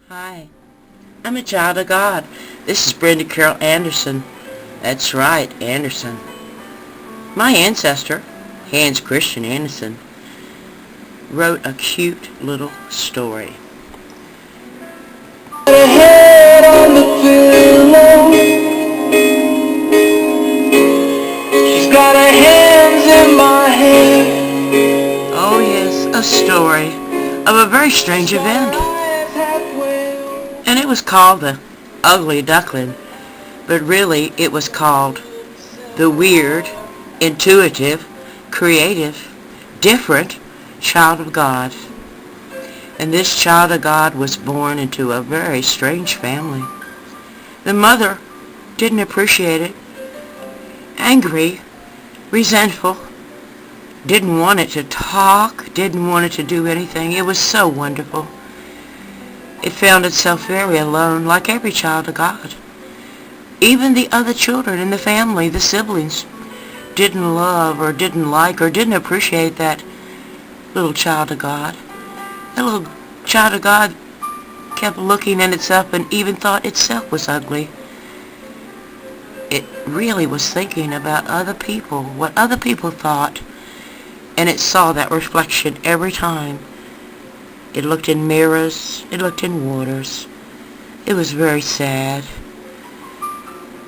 Hi, I'm a child of God. This is Brenda Carol Anderson. That's right, Anderson. My ancestor, Hans Christian Andersen, wrote a cute little story. Head on the pillow. She's got her hands in my hair. Oh yes, a story of a very strange event. And it was called The Ugly Duckling, but really it was called The Weird, Intuitive, Creative, Different Child of God. And this child of God was born into a very strange family. The mother didn't appreciate it, angry, resentful, didn't want it to talk, didn't want it to do anything. It was so wonderful. It found itself very alone, like every child of God. Even the other children in the family, the siblings, didn't love or didn't like or didn't appreciate that little child of God. That little child of God kept looking at itself and even thought itself was ugly. It really was thinking about other people, what other people thought, and it saw that reflection every time. It looked in mirrors, it looked in waters. It was very sad,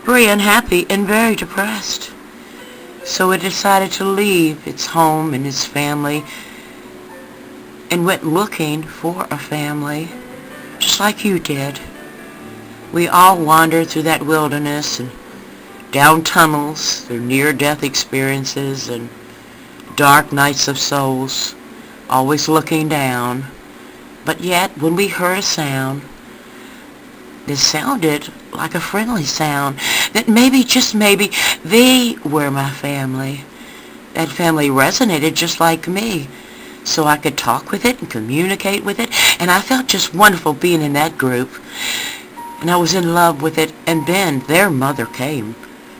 very unhappy, and very depressed. So it decided to leave its home and its family and went looking for a family, just like you did. We all wandered through that wilderness and down tunnels, through near-death experiences and dark nights of souls, always looking down. But yet, when we heard a sound, it sounded like a friendly sound, that maybe, just maybe, they were my family. That family resonated just like me, so I could talk with it and communicate with it, and I felt just wonderful being in that group. And I was in love with it, and then their mother came.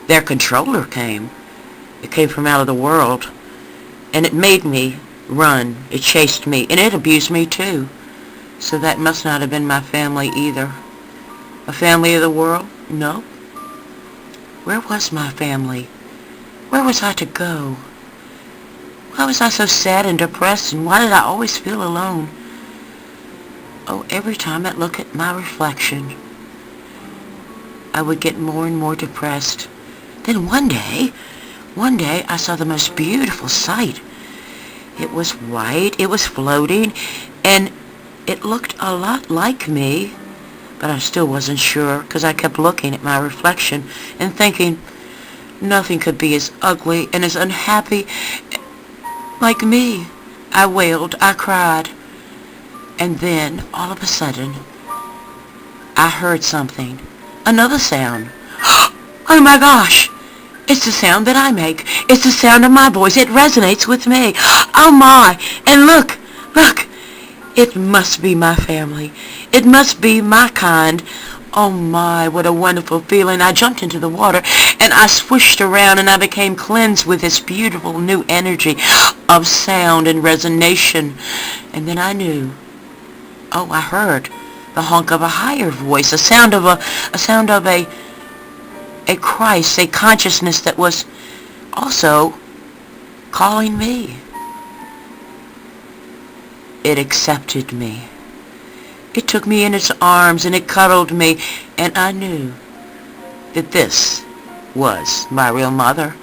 Their controller came. It came from out of the world, and it made me run. It chased me, and it abused me too. So that must not have been my family either. A family of the world? No. Where was my family? Where was I to go? Why was I so sad and depressed, and why did I always feel alone? Oh, every time I'd look at my reflection, I would get more and more depressed. Then one day I saw the most beautiful sight. It was white, it was floating, and it looked a lot like me, but I still wasn't sure because I kept looking at my reflection and thinking nothing could be as ugly and as unhappy like me. I wailed, I cried, and then all of a sudden I heard something, another sound. Oh my gosh! It's the sound that I make. It's the sound of my voice. It resonates with me. Oh my! And look! It must be my family. It must be my kind. Oh my, what a wonderful feeling. I jumped into the water and I swished around and I became cleansed with this beautiful new energy of sound and resonation. And then I knew. Oh, I heard the honk of a higher voice, a sound of a Christ, a consciousness that was also calling me. It accepted me. It took me in its arms and it cuddled me, and I knew that this was my real mother.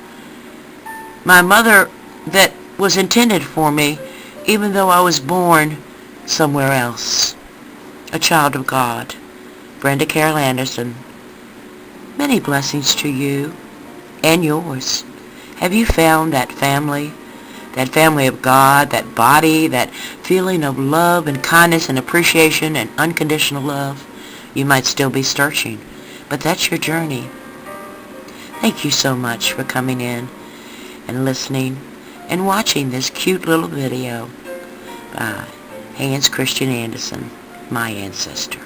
My mother that was intended for me, even though I was born somewhere else. A child of God. Brenda Carol Anderson. Many blessings to you and yours. Have you found that family? That family of God, that body, that feeling of love and kindness and appreciation and unconditional love? You might still be searching, but that's your journey. Thank you so much for coming in and listening and watching this cute little video by Hans Christian Andersen, my ancestor.